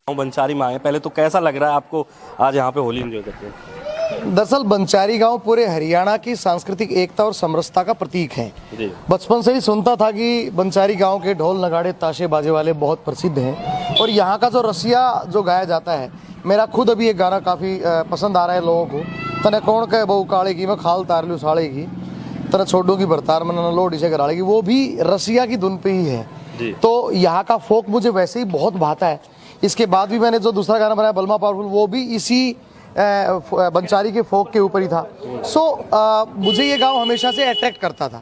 बंचारी में आए, पहले तो कैसा लग रहा है आपको आज यहाँ पे होली एंजॉय करते हैं? दरअसल बंचारी गांव पूरे हरियाणा की सांस्कृतिक एकता और समरसता का प्रतीक है। बचपन से ही सुनता था कि बंचारी गांव के ढोल नगाड़े ताशे बाजे वाले बहुत प्रसिद्ध हैं और यहाँ का जो रसिया जो गाया जाता है, मेरा खुद अभी एक गाना काफ़ी पसंद आ रहा है लोगों को। तने कौन कहे बहू काले की, मैं खाल तार लूँ साड़े की, तने छोड़ू की बरतार में लोड इसे गराड़े की, वो भी रसिया की धुन पे ही है। तो यहाँ का फोक मुझे वैसे ही बहुत भाता है। इसके बाद भी मैंने जो दूसरा गाना बनाया बलमा पावरफुल, वो भी इसी बंचारी के फोक के ऊपर ही था। मुझे ये गांव हमेशा से अट्रैक्ट करता था।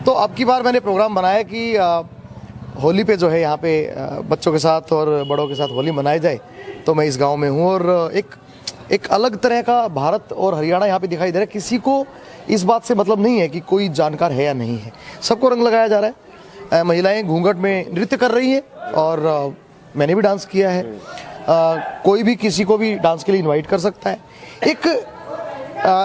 तो अब की बार मैंने प्रोग्राम बनाया कि होली पे जो है यहाँ पे बच्चों के साथ और बड़ों के साथ होली मनाई जाए। तो मैं इस गांव में हूँ और एक अलग तरह का भारत और हरियाणा यहाँ पे दिखाई दे रहा है। किसी को इस बात से मतलब नहीं है कि कोई जानकार है या नहीं है, सबको रंग लगाया जा रहा है। महिलाएं घूंघट में नृत्य कर रही हैं और मैंने भी डांस किया है। कोई भी किसी को भी डांस के लिए इनवाइट कर सकता है।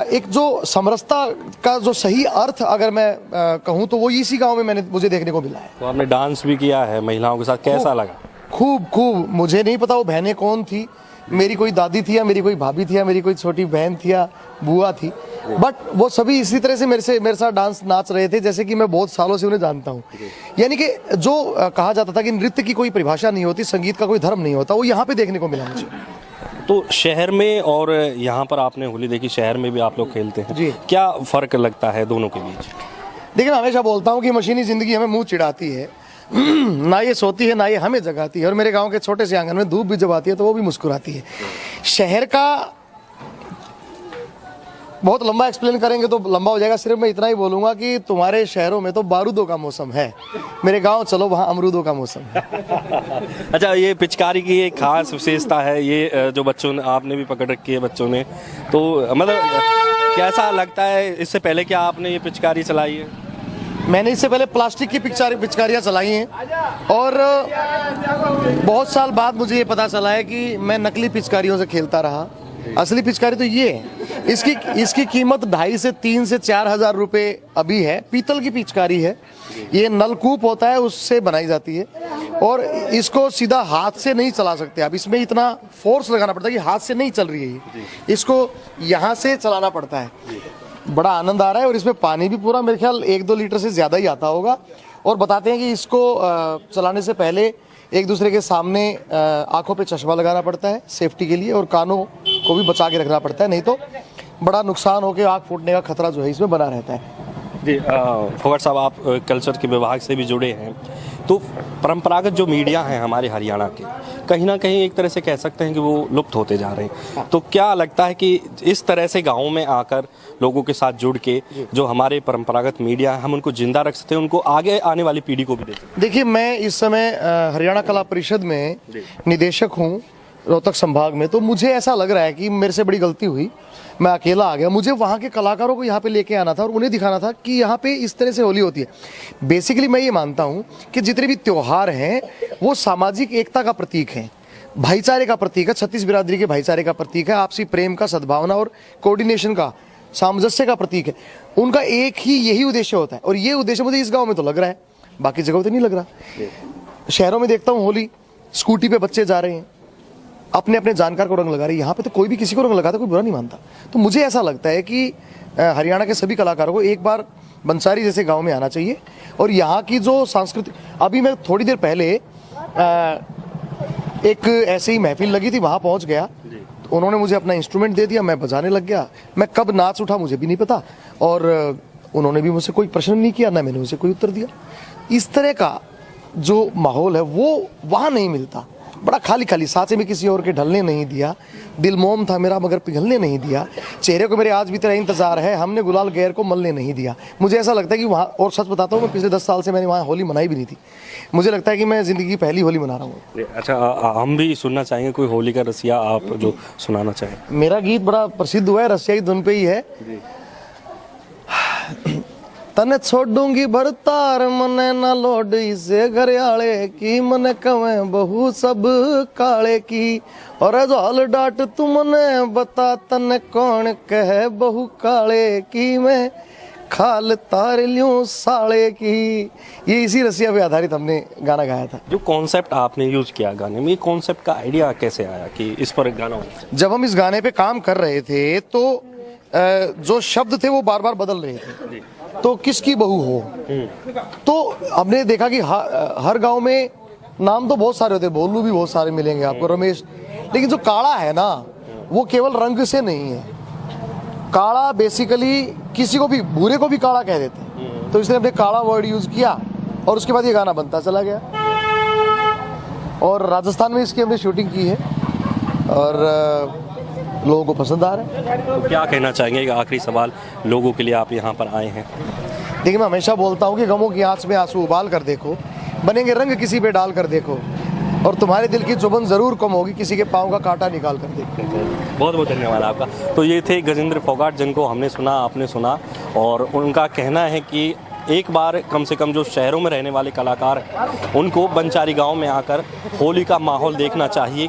एक जो समरसता का जो सही अर्थ अगर मैं कहूँ तो वो इसी गांव में मुझे देखने को मिला है। तो आपने डांस भी किया है महिलाओं के साथ, कैसा लगा? खूब मुझे नहीं पता वो बहनें कौन थी, मेरी कोई दादी थी या मेरी कोई भाभी थी या मेरी कोई छोटी बहन थी या बुआ थी, बट वो सभी इसी तरह से मेरे साथ डांस नाच रहे थे जैसे कि मैं बहुत सालों से उन्हें जानता हूँ। यानी कि जो कहा जाता था कि नृत्य की कोई परिभाषा नहीं होती, संगीत का कोई धर्म नहीं होता, वो यहाँ पे देखने को मिला मुझे। तो शहर में और यहाँ पर आपने होली देखी, शहर में भी आप लोग खेलते हैं जी, क्या फर्क लगता है दोनों के बीच? देखिए, मैं हमेशा बोलता हूँ कि मशीनी जिंदगी हमें मुंह चिढ़ाती है, ना ये सोती है ना ये हमें जगाती है। और मेरे गांव के छोटे से आंगन में धूप भी जब आती है तो वो भी मुस्कुराती है। शहर का बहुत लंबा एक्सप्लेन करेंगे तो लंबा हो जाएगा, सिर्फ मैं इतना ही बोलूंगा कि तुम्हारे शहरों में तो बारूदों का मौसम है, मेरे गांव चलो वहाँ अमरूदों का मौसम है। अच्छा, ये पिचकारी की एक खास विशेषता है, ये जो बच्चों ने आपने भी पकड़ रखी है बच्चों ने, तो मतलब कैसा लगता है? इससे पहले क्या आपने ये पिचकारी चलाई है? मैंने इससे पहले प्लास्टिक की पिचकारियाँ चलाई हैं और बहुत साल बाद मुझे ये पता चला है कि मैं नकली पिचकारियों से खेलता रहा। असली पिचकारी तो ये है। इसकी कीमत 2.5 से 3 से 4 हज़ार रुपये अभी है। पीतल की पिचकारी है, ये नलकूप होता है उससे बनाई जाती है और इसको सीधा हाथ से नहीं चला सकते आप, इसमें इतना फोर्स लगाना पड़ता है कि हाथ से नहीं चल रही है, इसको यहाँ से चलाना पड़ता है। बड़ा आनंद आ रहा है और इसमें पानी भी पूरा मेरे ख्याल 1-2 लीटर से ज़्यादा ही आता होगा। और बताते हैं कि इसको चलाने से पहले एक दूसरे के सामने आंखों पे चश्मा लगाना पड़ता है सेफ्टी के लिए और कानों को भी बचा के रखना पड़ता है, नहीं तो बड़ा नुकसान होकर आँख फूटने का खतरा जो है इसमें बना रहता है। जी, फोगाट साहब, आप कल्चर के विभाग से भी जुड़े हैं, तो परंपरागत जो मीडिया हैं हमारे हरियाणा के, कहीं ना कहीं एक तरह से कह सकते हैं कि वो लुप्त होते जा रहे हैं। तो क्या लगता है कि इस तरह से गाँव में आकर लोगों के साथ जुड़ के जो हमारे परंपरागत मीडिया है हम उनको जिंदा रख सकते हैं, उनको आगे आने वाली पीढ़ी को भी दे सकते हैं? देखिए, मैं इस समय हरियाणा कला परिषद में निदेशक हूँ रोहतक संभाग में। तो मुझे ऐसा लग रहा है कि मेरे से बड़ी गलती हुई, मैं अकेला आ गया। मुझे वहाँ के कलाकारों को यहाँ पे लेके आना था और उन्हें दिखाना था कि यहाँ पे इस तरह से होली होती है। बेसिकली मैं ये मानता हूँ कि जितने भी त्योहार हैं वो सामाजिक एकता का प्रतीक हैं, भाईचारे का प्रतीक है, छत्तीस बिरादरी के भाईचारे का प्रतीक है, आपसी प्रेम का, सद्भावना और कोऑर्डिनेशन का, सामंजस्य का प्रतीक है। उनका एक ही यही उद्देश्य होता है और ये उद्देश्य मुझे इस गाँव में तो लग रहा है, बाकी जगहों पर नहीं लग रहा। शहरों में देखता हूँ होली स्कूटी पे बच्चे जा रहे हैं, अपने अपने जानकार को रंग लगा रहे हैं। यहाँ पे तो कोई भी किसी को रंग लगाता, कोई बुरा नहीं मानता। तो मुझे ऐसा लगता है कि हरियाणा के सभी कलाकारों को एक बार बंसारी जैसे गांव में आना चाहिए और यहाँ की जो सांस्कृतिक, अभी मैं थोड़ी देर पहले एक ऐसे ही महफिल लगी थी, वहाँ पहुँच गया, तो उन्होंने मुझे अपना इंस्ट्रूमेंट दे दिया, मैं बजाने लग गया। मैं कब नाच उठा मुझे भी नहीं पता और उन्होंने भी मुझसे कोई प्रश्न नहीं किया, ना मैंने उनसे कोई उत्तर दिया। इस तरह का जो माहौल है वो वहाँ नहीं मिलता, बड़ा खाली खाली। सांचे में किसी और के ढलने नहीं दिया, दिल मोम था मेरा मगर पिघलने नहीं दिया, चेहरे को मेरे आज भी तेरा इंतजार है, हमने गुलाल गैर को मलने नहीं दिया। मुझे ऐसा लगता है कि वहाँ, और सच बताता हूँ, मैं पिछले 10 साल से मैंने वहाँ होली मनाई भी नहीं थी। मुझे लगता है कि मैं ज़िंदगी की पहली होली मना रहा हूँ। अच्छा, हम भी सुनना चाहेंगे कोई होली का रसिया आप जो सुनाना चाहें। मेरा गीत बड़ा प्रसिद्ध हुआ है, रसिया की धुन पे ही है। तने छोड़ूंगी भरतार मने ना लोड इसे घरियाले की मने कवे बहु सब काले की और जो हल डाट तुमने बता तने कौन कहे बहु काले की मैं खाल तार ल्यूं साले की। ये इसी रसिया पे आधारित हमने गाना गाया था। जो कॉन्सेप्ट आपने यूज किया गाने में, ये कॉन्सेप्ट का आइडिया कैसे आया कि इस पर एक गाना हो? जब हम इस गाने पे काम कर रहे थे तो जो शब्द थे वो बार बार बदल रहे थे। तो किसकी बहू हो, तो हमने देखा कि हर गांव में नाम तो बहुत सारे होते हैं, भोलू भी बहुत सारे मिलेंगे आपको, रमेश, लेकिन जो काड़ा है ना वो केवल रंग से नहीं है। काड़ा बेसिकली किसी को भी, भूरे को भी काड़ा कह देते हैं, तो इसलिए हमने काड़ा वर्ड यूज किया और उसके बाद ये गाना बनता चला गया। और राजस्थान में इसकी हमने शूटिंग की है और लोगों को पसंद आ रहा है। तो क्या कहना चाहेंगे, एक आखिरी सवाल लोगों के लिए, आप यहाँ पर आए हैं? देखिए, मैं हमेशा बोलता हूँ कि गमों की आंच में आंसू उबाल कर देखो, बनेंगे रंग किसी पे डाल कर देखो, और तुम्हारे दिल की चुभन जरूर कम होगी किसी के पाँव का कांटा निकाल कर देखो। बहुत बहुत धन्यवाद आपका। तो ये थे गजेंद्र फोगाट, जिनको हमने सुना, आपने सुना, और उनका कहना है कि एक बार कम से कम जो शहरों में रहने वाले कलाकार हैं उनको बंचारी गांव में आकर होली का माहौल देखना चाहिए।